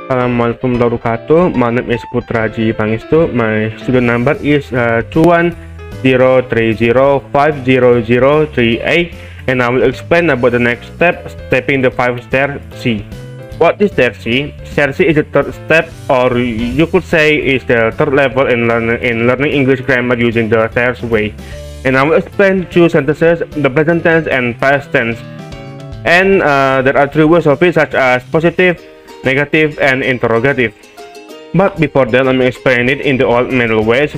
Assalamualaikum warahmatullahi wabarakatuh. My name is Putra Ji Pangestu. My student number is 2103050038, and I will explain about the next step, stepping the 5-stair C. What is stair C? Stair C is the third step, or you could say is the third level in learning English grammar using the stairs way. And I will explain two sentences, the present tense and past tense. And there are three ways of it, such as positive, negative, and interrogative. But before that, let me explain it in the old manual ways.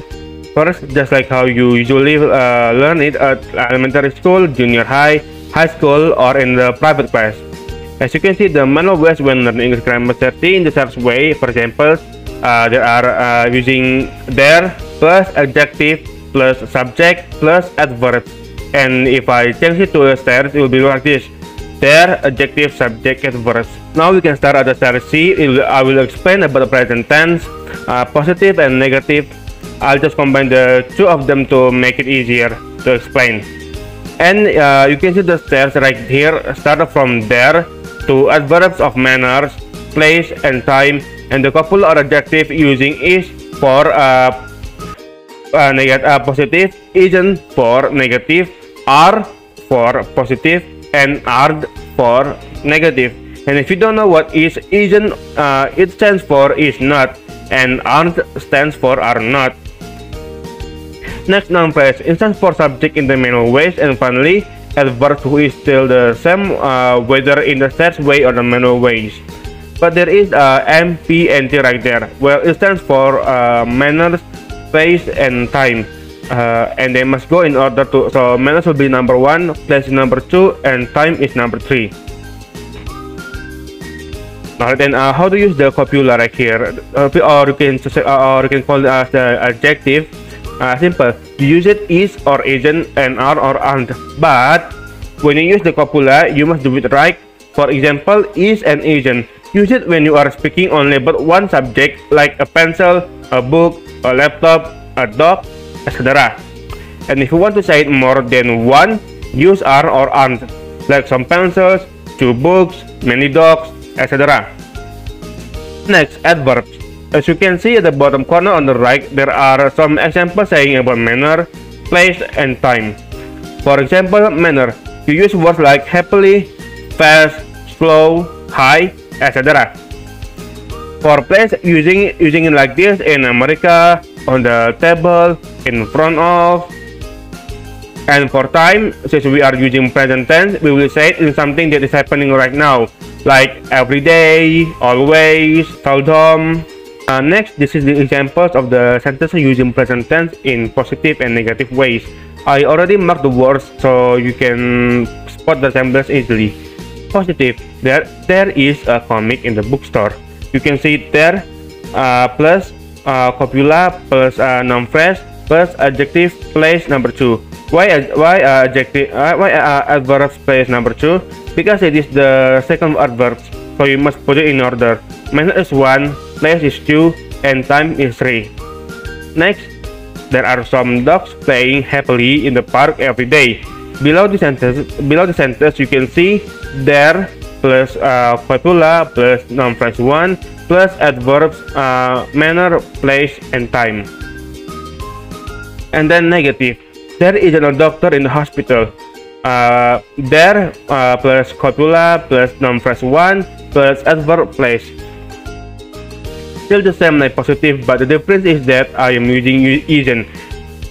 First, just like how you usually learn it at elementary school, junior high, high school, or in the private class. As you can see, the manual ways when learning English grammar 30 in the search way, for example, there are using there plus adjective plus subject plus adverb. And if I change it to a stairs, it will be like this: there, adjective, subject, adverbs. Now we can start at the stair C. I will explain about the present tense, positive and negative. I'll just combine the two of them to make it easier to explain. And you can see the stairs right here. Start from there to adverbs of manners, place, and time, and the couple or adjective using is for positive, isn't for negative, are for positive, and aren't for negative. And if you don't know what is, isn't, it stands for is not, and aren't stands for are not. Next, noun phrase, instance for subject in the manual ways, and finally adverb who is still the same whether in the stairs way or the manual ways. But there is M, P, and T right there. Well, it stands for manners, place, and time. And they must go in order to, so manners will be number 1, place is number 2, and time is number 3. Now then, how to use the copula right here, or you can call it as the adjective. Simple. You use it is or isn't and are or aren't. But when you use the copula, you must do it right. For example, is and isn't. Use it when you are speaking only about one subject, like a pencil, a book, a laptop, a dog, etc. And if you want to say it more than one, use are or aren't, like some pencils, 2 books, many dogs, etc. Next, adverbs. As you can see at the bottom corner on the right, there are some examples saying about manner, place, and time. For example, manner, you use words like happily, fast, slow, high, etc. For place, using it like this in America, on the table, in front of. And for time, since we are using present tense, we will say it in something that is happening right now, like every day, always, seldom. Next, this is the examples of the sentences using present tense in positive and negative ways. I already marked the words so you can spot the resemblance easily. Positive, there is a comic in the bookstore. You can see it there, plus copula plus noun phrase plus adjective place number 2. Why adjective? Why adverb place number 2? Because it is the second adverb, so you must put it in order. Manner is 1, place is 2, and time is 3. Next, there are some dogs playing happily in the park every day. Below the sentence, you can see there plus copula plus noun phrase 1 plus adverbs manner, place, and time. And then negative. There isn't a doctor in the hospital. There plus copula plus noun phrase 1 plus adverb place. Still the same like positive, but the difference is that I am using isn't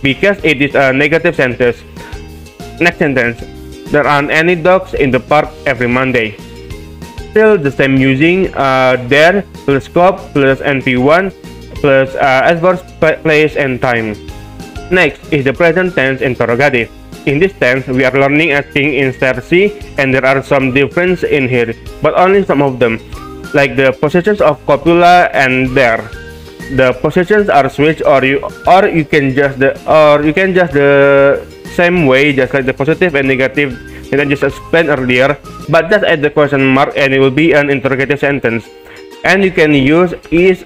because it is a negative sentence. Next sentence. There aren't any dogs in the park every Monday. Still the same using there plus scope plus NP1 plus adverb place and time. Next is the present tense interrogative. In this tense, we are learning asking in stair C, and there are some difference in here, but only some of them, like the possessions of copula and there. The possessions are switched, or you can just the same way, just like the positive and negative that I just explained earlier, but just add the question mark and it will be an interrogative sentence. And you can use is,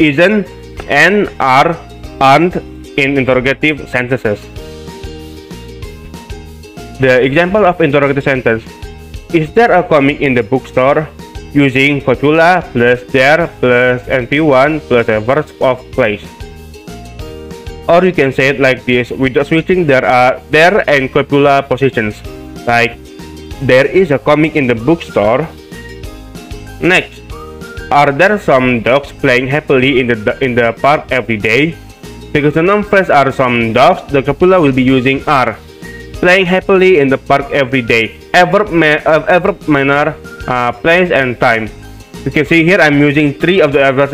isn't, and are, aren't in interrogative sentences. The example of interrogative sentence: is there a comic in the bookstore? using copula plus there plus NP1 plus a verb of place. Or you can say it like this without switching there and copula positions. Like, there is a comic in the bookstore. Next, are there some dogs playing happily in the park every day? Because the noun phrase are some dogs, the copula will be using are. Playing happily in the park every day. Verb manner, place, and time. You can see here I'm using 3 of the adverbs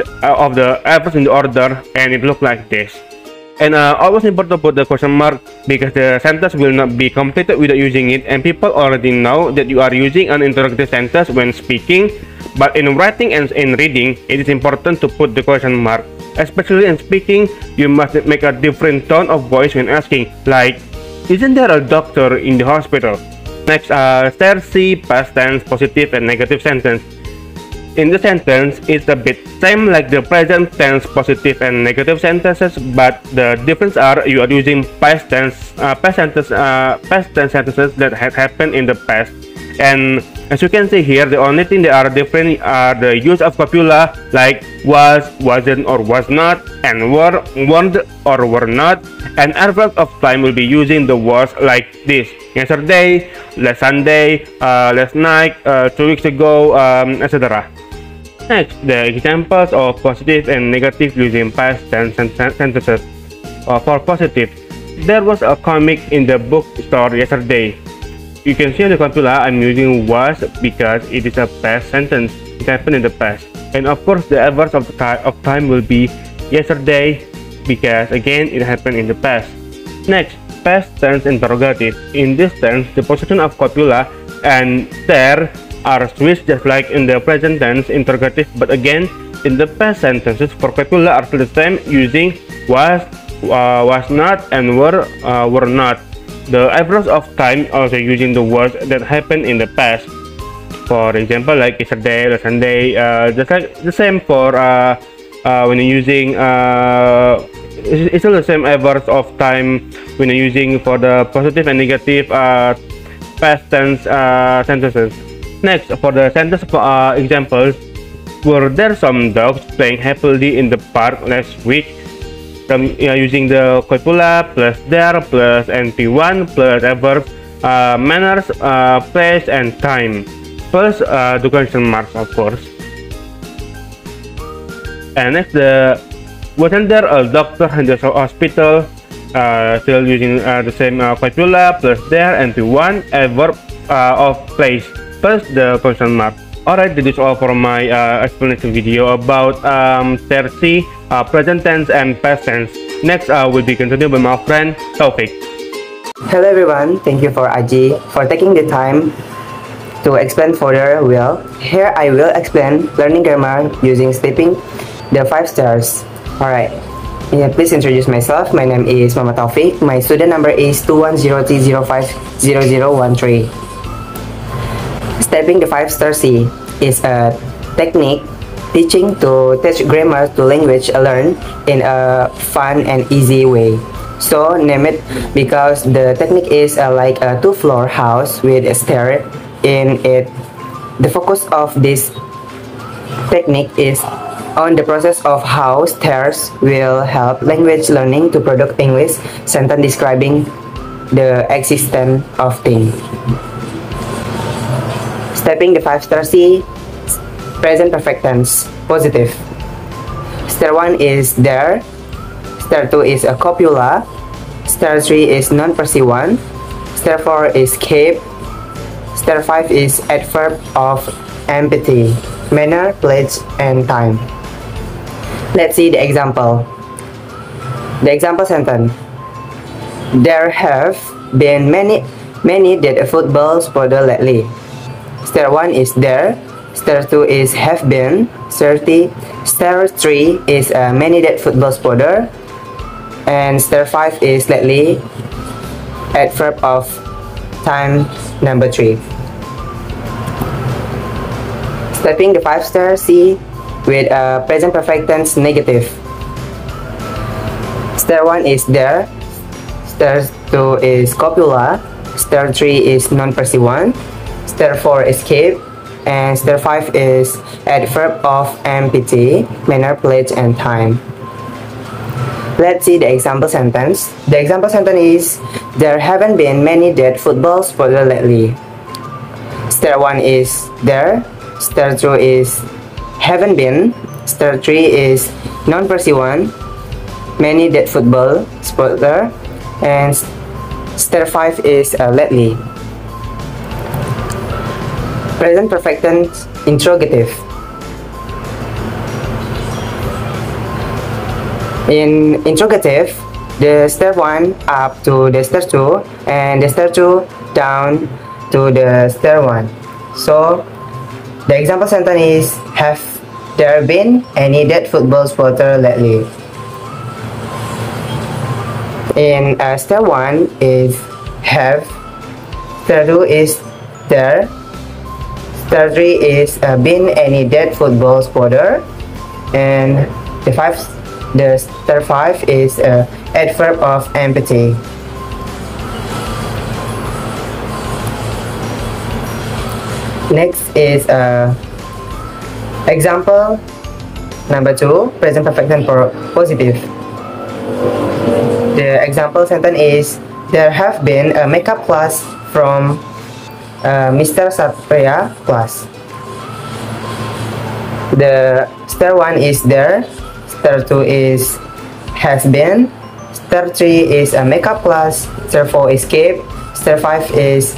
in the order, and it looks like this. And always important to put the question mark because the sentence will not be completed without using it, and people already know that you are using an interrogative sentence when speaking. But in writing and in reading, it is important to put the question mark. Especially in speaking, you must make a different tone of voice when asking, like, isn't there a doctor in the hospital? Next, stare C, past tense, positive and negative sentence. In the sentence, it's a bit same like the present tense, positive and negative sentences, but the difference are you are using past tense sentences that had happened in the past. And as you can see here, the only thing that are different are the use of copula like was, wasn't or was not, and were, weren't or were not. And adverbs of time will be using the was like this: yesterday, last Sunday, last night, 2 weeks ago, etc. Next, the examples of positive and negative using past tense sentences. For positive, there was a comic in the bookstore yesterday. You can see in the copula I'm using was because it is a past sentence. It happened in the past. And of course, the adverb of time will be yesterday because again it happened in the past. Next, past tense interrogative. In this tense, the position of copula and there are switched just like in the present tense interrogative, but again in the past sentences for copula are still the same using was not, and were not. The adverbs of time also using the words that happened in the past. For example, like yesterday, last Sunday, just like the same for when you're using it's still the same adverbs of time when you're using for the positive and negative past tense sentences. Next, for the sentence examples, were there some dogs playing happily in the park last week? Using the copula plus there plus NP1 plus adverb manners, place, and time plus the question marks, of course. And next, wasn't there a doctor in the hospital? Still using the same copula plus there NP1 adverb of place plus the question mark. Alright, this is all for my explanation video about tersi, present tense and past tense. Next, we'll be continuing with my friend Taufik. Hello everyone, thank you for Aji for taking the time to explain further. Well, here I will explain learning grammar using stepping the 5 stairs. Alright, please introduce myself. My name is Muhammad Taufik. My student number is 210T050013. Stepping the 5 star C is a technique teaching to teach grammar to language learn in a fun and easy way. So name it because the technique is like a 2-floor house with a stair in it. The focus of this technique is on the process of how stairs will help language learning to produce English sentence describing the existence of things. Stepping the 5 star C, present perfect tense, positive. Stair 1 is there, stair 2 is a copula, stair 3 is non-pursuant, stair 4 is keep, stair 5 is adverb of empathy, manner, place, and time. Let's see the example. The example sentence: there have been many dead football spotters lately. Stair 1 is there, stair 2 is have been, stair 3 is many dead football spotter, and stair 5 is lately, adverb of time number 3. Stepping the 5 star C with a present perfect tense negative. Stair 1 is there, stair 2 is copula, stair 3 is non-pursuant, stair 4 is keep, and step 5 is adverb of MPT, manner, place, and time. Let's see the example sentence. The example sentence is, there haven't been many dead football spoilers lately. Step 1 is there. Step 2 is haven't been. Step 3 is non-pursuant, many dead football spoiler, and step 5 is lately. Present perfect tense interrogative. In interrogative, the step 1 up to the step 2 and the step 2 down to the step 1. So the example sentence is, have there been any dead football spotter lately? In step 1 is have, step 2 is there, step 3 is been any dead football spotter, and the step 5 is adverb of empathy. Next is example number 2, present perfect tense positive. The example sentence is, there have been a makeup class from Mr. Satria class. The step 1 is there, step 2 is has been, step 3 is a makeup class, step 4 is keep, step 5 is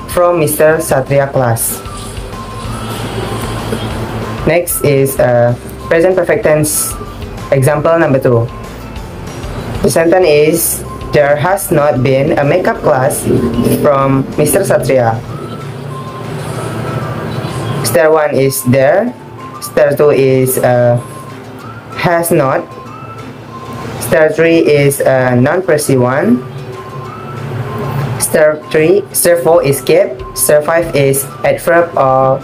from Mr. Satria class. Next is present perfect tense example number 2. The sentence is, there has not been a makeup class from Mr. Satria. Step 1 is there, step 2 is has not, step 3 is non-pursuant, step 4 is kept, step 5 is adverb of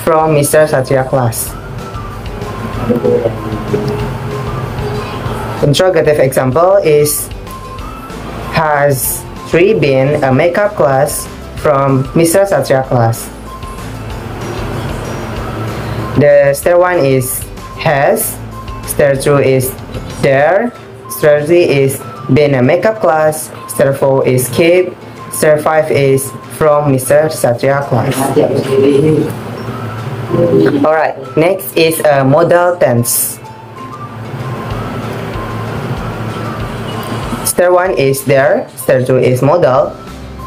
from Mr. Satria class. Interrogative example is, has 3 been a makeup class from Mr. Satria class? The step 1 is has, step 2 is there, step 3 is been a makeup class, step 4 is keep, step 5 is from Mr. Satria class. Alright, next is a modal tense. Step 1 is there, step 2 is modal,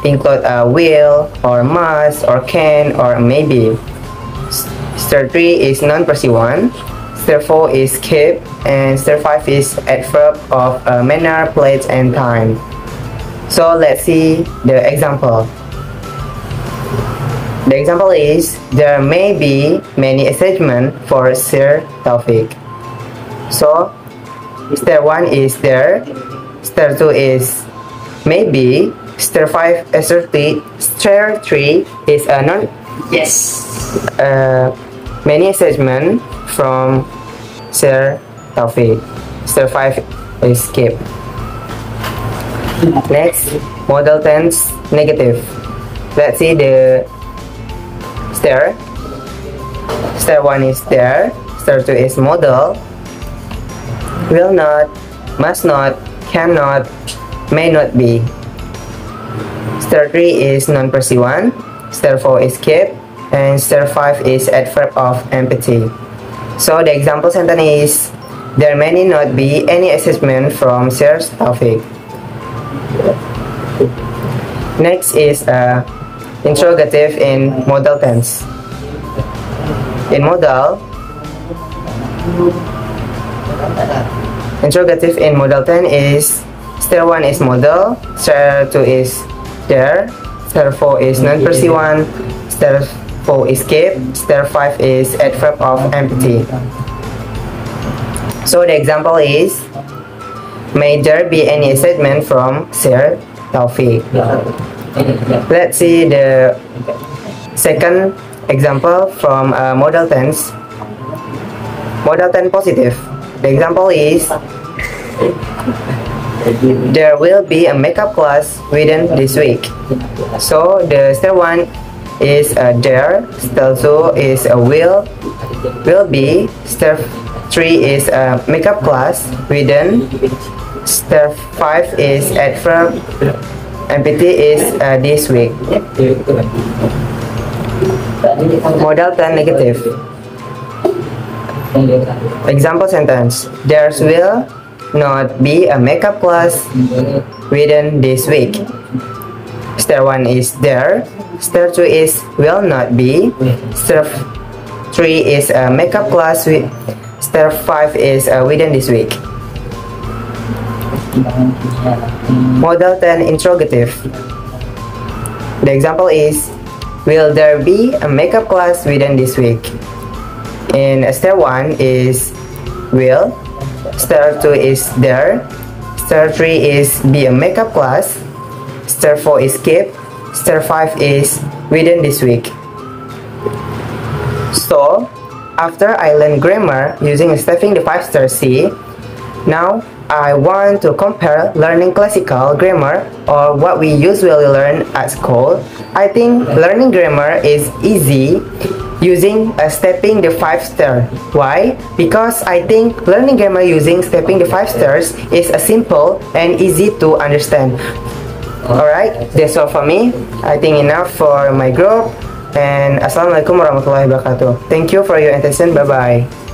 include a will, or must, or can, or maybe. Step 3 is non-pursuant, step 4 is keep, and step 5 is adverb of manner, place, and time. So let's see the example. The example is, there may be many assignments for Sir Taufik. So step 1 is there, step 2 is maybe, step 3 is a non many assessment from Sir Taufik. Step 5 is skip. Next, modal tense negative. Let's see the step. Step 1 is there, step 2 is modal, will not, must not, cannot, may not be. Step 3 is non-pursuant, step 4 is keep, and step 5 is adverb of empathy. So the example sentence is, there may not be any assessment from Sir Taufik. Next is interrogative in modal tense. In modal, interrogative in modal tense is, step 1 is modal, step 2 is there, step 4 is non-pursuant, step 4 is keep, step 5 is adverb of empathy. So the example is, may there be any statement from Sir Taufik. Let's see the second example from modal tense. Modal tense positive. The example is, there will be a makeup class within this week. So the step 1 is there. Step 2 is will be. Step 3 is makeup class within. Step 5 is adverb. MPT is this week. Modal 10 negative. Example sentence. There will not be a makeup class within this week. Step 1 is there. Step 2 is will not be. Step 3 is a makeup class. Step 5 is within this week. Modal 10 interrogative. The example is, will there be a makeup class within this week? In step 1 is will. Step 2 is there. Step 3 is be a makeup class. Step 4 is keep. Step 5 is within this week. So, after I learned grammar using Stepping the 5-star C, now I want to compare learning classical grammar or what we usually learn at school. I think learning grammar is easy using Stepping the 5-star. Why? Because I think learning grammar using Stepping the 5 stars is simple and easy to understand. Alright, that's all for me. I think enough for my group. And Assalamualaikum warahmatullahi wabarakatuh. Thank you for your attention. Bye bye.